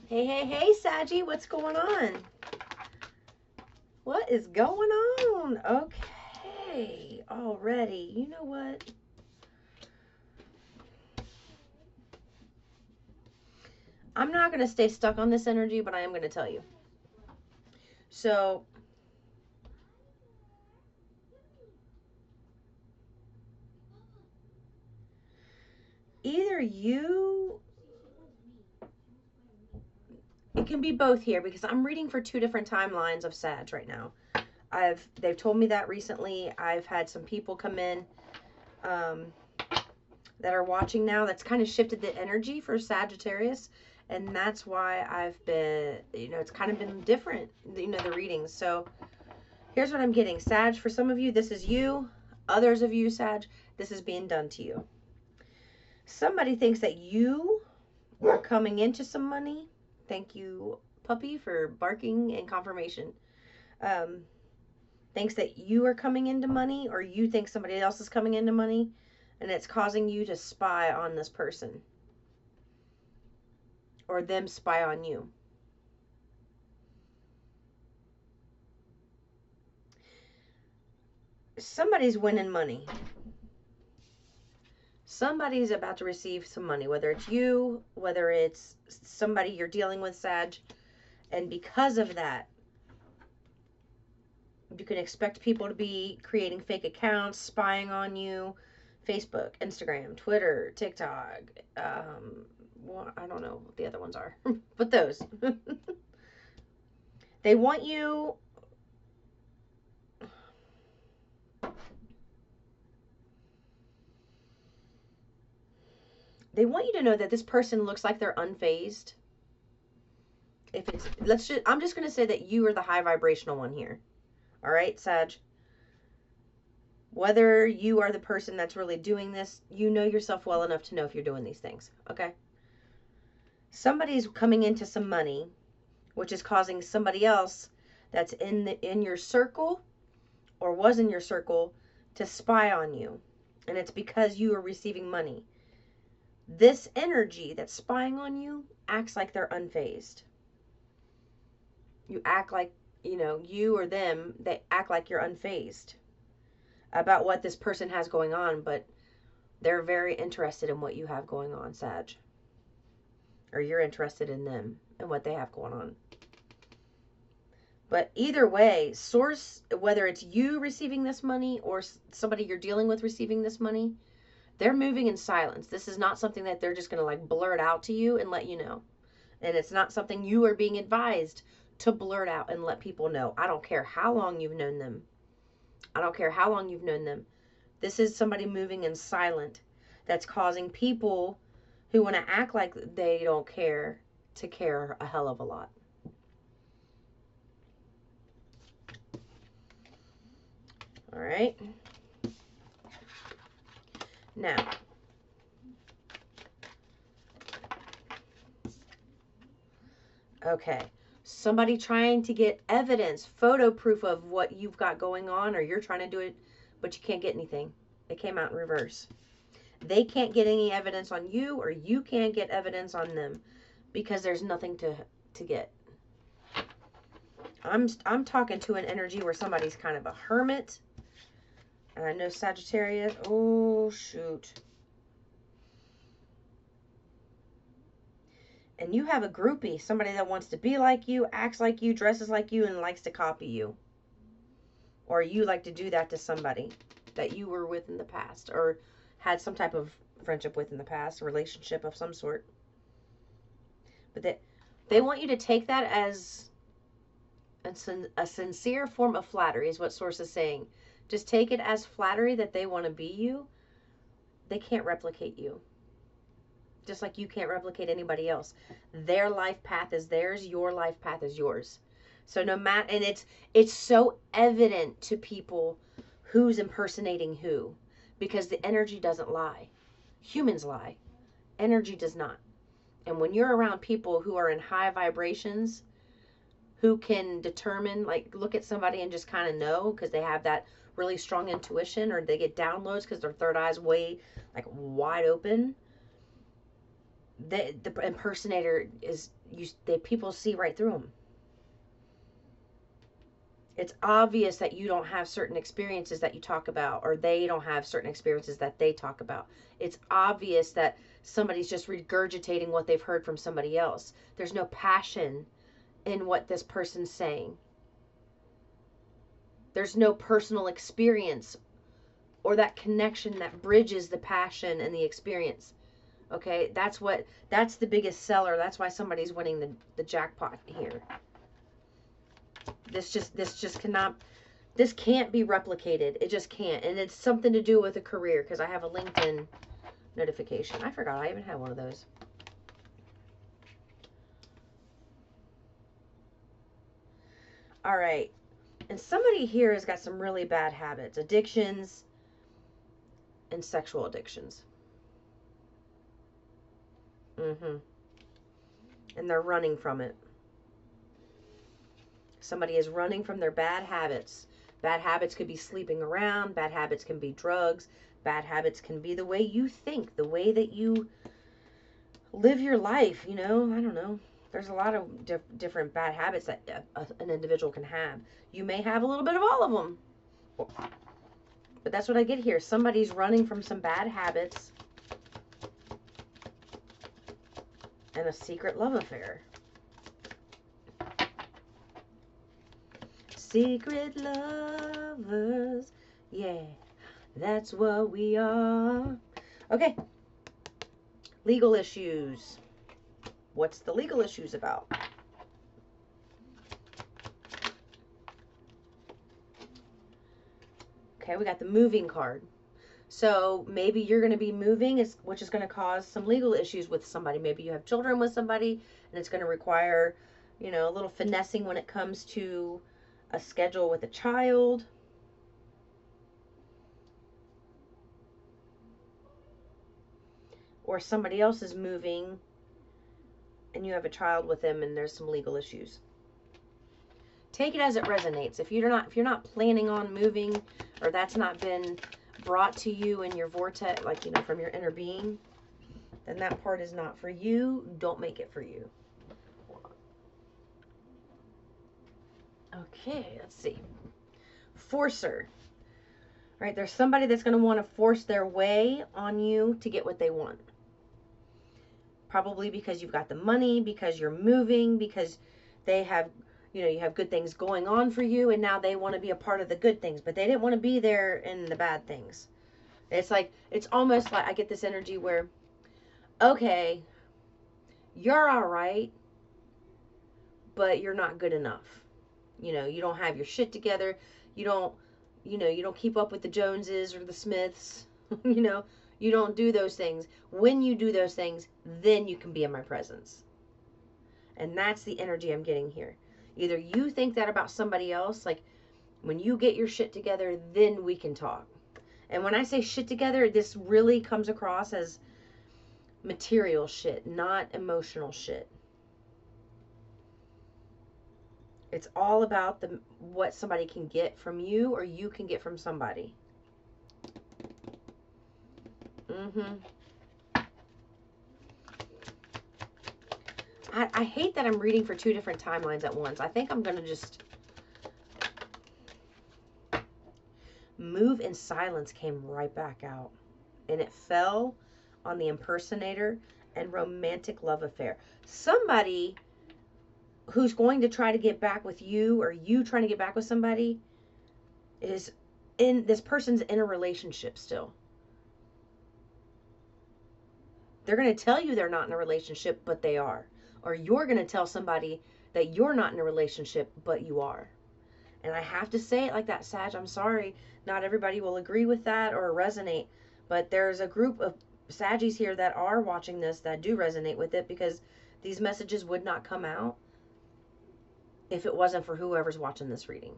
Hey, hey, hey, Saggy, what's going on? What is going on? Okay, already. You know what? I'm not going to stay stuck on this energy, but I am going to tell you. So, either you, it can be both here because I'm reading for two different timelines of Sag right now. They've told me that recently. I've had some people come in that are watching now that's kind of shifted the energy for Sagittarius. And that's why I've been, it's kind of been different, the readings. So here's what I'm getting. Sag, for some of you, this is you. Others of you, Sag, this is being done to you. Somebody thinks that you are coming into some money. Thank you, puppy, for barking and confirmation. Thinks that you are coming into money, or you think somebody else is coming into money, and it's causing you to spy on this person. Or them spy on you. Somebody's winning money. Somebody's about to receive some money, whether it's you, whether it's somebody you're dealing with, Sag. And because of that, you can expect people to be creating fake accounts, spying on you. Facebook, Instagram, Twitter, TikTok. Well, I don't know what the other ones are, but those. They want you. They want you to know that this person looks like they're unfazed. If it's, I'm just going to say that you are the high vibrational one here. All right, Sag. Whether you are the person that's really doing this, you know yourself well enough to know if you're doing these things, okay? Somebody's coming into some money, which is causing somebody else that's in your circle or was in your circle to spy on you. And it's because you are receiving money. This energy that's spying on you acts like they're unfazed. You act like, you or them, they act like you're unfazed about what this person has going on, but they're very interested in what you have going on, Sag. Or you're interested in them and what they have going on. But either way, source, whether it's you receiving this money or somebody you're dealing with receiving this money, they're moving in silence. This is not something that they're just going to like blurt out to you and let you know. And it's not something you are being advised to blurt out and let people know. I don't care how long you've known them. I don't care how long you've known them. This is somebody moving in silent that's causing people who want to act like they don't care to care a hell of a lot. All right. Now, okay. Somebody trying to get evidence, photo proof of what you've got going on, or you're trying to do it, but you can't get anything. It came out in reverse. They can't get any evidence on you, or you can't get evidence on them because there's nothing to get. I'm talking to an energy where somebody's kind of a hermit. And I know Sagittarius. Oh, shoot. And you have a groupie, somebody that wants to be like you, acts like you, dresses like you, and likes to copy you. Or you like to do that to somebody that you were with in the past or had some type of friendship with in the past, a relationship of some sort. But they want you to take that as a sincere form of flattery is what Source is saying. Just take it as flattery that they want to be you. They can't replicate you. Just like you can't replicate anybody else. Their life path is theirs. Your life path is yours. So no matter, and it's so evident to people who's impersonating who, because the energy doesn't lie. Humans lie. Energy does not. And when you're around people who are in high vibrations, who can determine, like look at somebody and just kind of know because they have that really strong intuition, or they get downloads because their third eye's way like wide open. The impersonator is people see right through them. It's obvious that you don't have certain experiences that you talk about, or they don't have certain experiences that they talk about. It's obvious that somebody's just regurgitating what they've heard from somebody else. There's no passion in what this person's saying. There's no personal experience or that connection that bridges the passion and the experience. Okay, that's the biggest seller. That's why somebody's winning the jackpot here. This can't be replicated. It just can't. And it's something to do with a career, because I have a LinkedIn notification. I forgot I even had one of those. All right. And somebody here has got some really bad habits, addictions, and sexual addictions. And they're running from it. Somebody is running from their bad habits. Bad habits could be sleeping around. Bad habits can be drugs. Bad habits can be the way you think, the way that you live your life, you know. I don't know. There's a lot of different bad habits that an individual can have. You may have a little bit of all of them. But that's what I get here. Somebody's running from some bad habits and a secret love affair. Secret lovers, yeah, that's what we are. Okay, legal issues. What's the legal issues about? Okay, we got the moving card. So maybe you're going to be moving, which is going to cause some legal issues with somebody. Maybe you have children with somebody, and it's going to require, you know, a little finessing when it comes to a schedule with a child. Or somebody else is moving and you have a child with them and there's some legal issues. Take it as it resonates. If you're not planning on moving, or that's not been brought to you in your vortex, like, you know, from your inner being, then that part is not for you. Don't make it for you. Okay, let's see. Forcer. All right, there's somebody that's going to want to force their way on you to get what they want. Probably because you've got the money, because you're moving, because they have, you know, you have good things going on for you, and now they want to be a part of the good things, but they didn't want to be there in the bad things. It's like, it's almost like I get this energy where, okay, you're all right, but you're not good enough. You know, you don't have your shit together. You don't keep up with the Joneses or the Smiths. You know, you don't do those things. When you do those things, then you can be in my presence. And that's the energy I'm getting here. Either you think that about somebody else, like, when you get your shit together, then we can talk. And when I say shit together, this really comes across as material shit, not emotional shit. It's all about what somebody can get from you, or you can get from somebody. I hate that I'm reading for two different timelines at once. I think I'm going to just... Move in silence came right back out. And it fell on the impersonator and romantic love affair. Somebody who's going to try to get back with you, or you trying to get back with somebody, is in this person's in a relationship still. They're going to tell you they're not in a relationship, but they are. Or you're going to tell somebody that you're not in a relationship, but you are. And I have to say it like that, Sag. I'm sorry. Not everybody will agree with that or resonate. But there's a group of Saggies here that are watching this that do resonate with it, because these messages would not come out if it wasn't for whoever's watching this reading.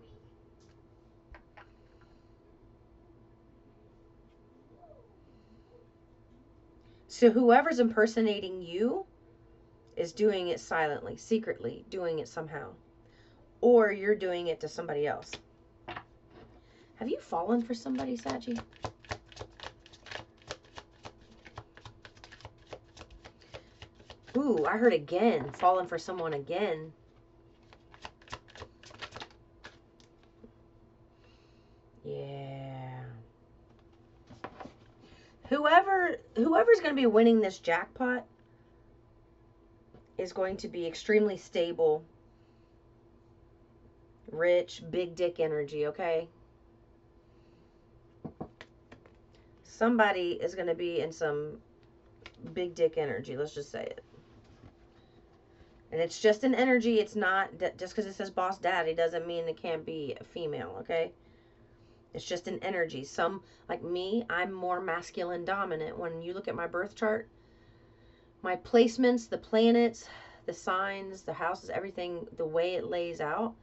So whoever's impersonating you is doing it silently, secretly, doing it somehow. Or you're doing it to somebody else. Have you fallen for somebody, Saggy? Ooh, Ooh, I heard again. Falling for someone again. Yeah. Whoever's going to be winning this jackpot is going to be extremely stable, rich, big dick energy, okay? Somebody is going to be in some big dick energy, let's just say it. And it's just an energy. It's not, just because it says boss daddy doesn't mean it can't be a female, okay? It's just an energy. Some, like me, I'm more masculine dominant. When you look at my birth chart, my placements, the planets, the signs, the houses, everything, the way it lays out,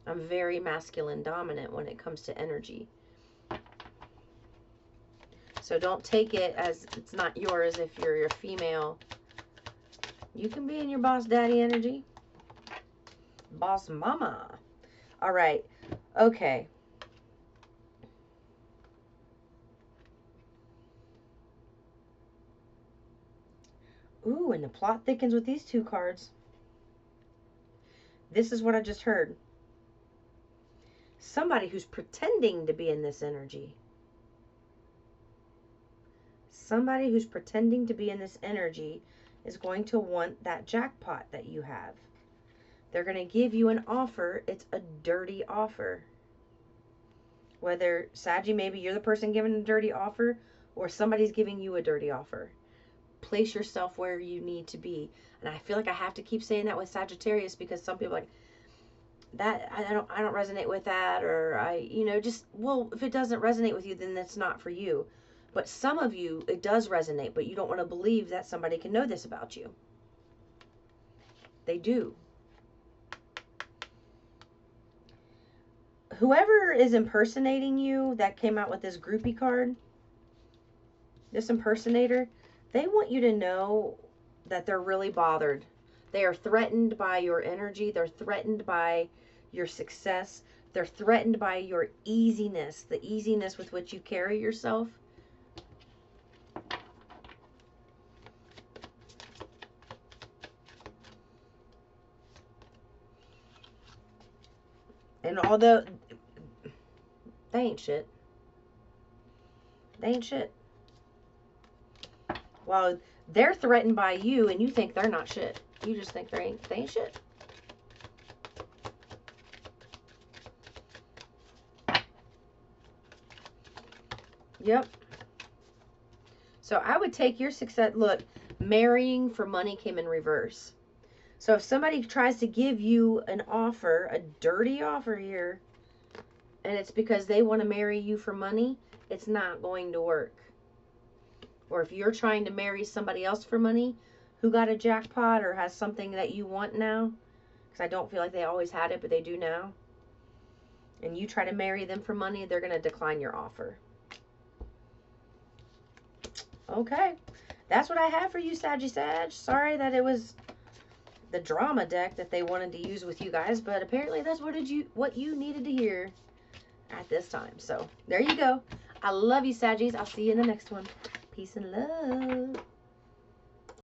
I'm very masculine dominant when it comes to energy. So don't take it as it's not yours if you're a female. You can be in your boss daddy energy. Boss mama. All right. Okay. Ooh, and the plot thickens with these two cards. This is what I just heard. Somebody who's pretending to be in this energy. Somebody who's pretending to be in this energy is going to want that jackpot that you have. They're going to give you an offer. It's a dirty offer. Whether, Saggy, maybe you're the person giving a dirty offer, or somebody's giving you a dirty offer. Place yourself where you need to be. And I feel like I have to keep saying that with Sagittarius, because some people are like, that I don't resonate with that, or just, well, if it doesn't resonate with you, then that's not for you. But some of you, it does resonate, but you don't want to believe that somebody can know this about you. They do. Whoever is impersonating you, that came out with this groupie card, this impersonator, they want you to know that they're really bothered. They are threatened by your energy. They're threatened by your success. They're threatened by your easiness, the easiness with which you carry yourself. And although they ain't shit. They ain't shit. Well, they're threatened by you and you think they're not shit. You just think they ain't shit. Yep. So I would take your success. Look, marrying for money came in reverse. So if somebody tries to give you an offer, a dirty offer here, and it's because they want to marry you for money, it's not going to work. Or if you're trying to marry somebody else for money who got a jackpot or has something that you want now, because I don't feel like they always had it, but they do now, and you try to marry them for money, they're going to decline your offer. Okay. That's what I have for you, Saggy Sag. Sorry that it was the drama deck that they wanted to use with you guys, but apparently that's what you needed to hear at this time. So there you go. I love you, Saggies. I'll see you in the next one. Peace and love.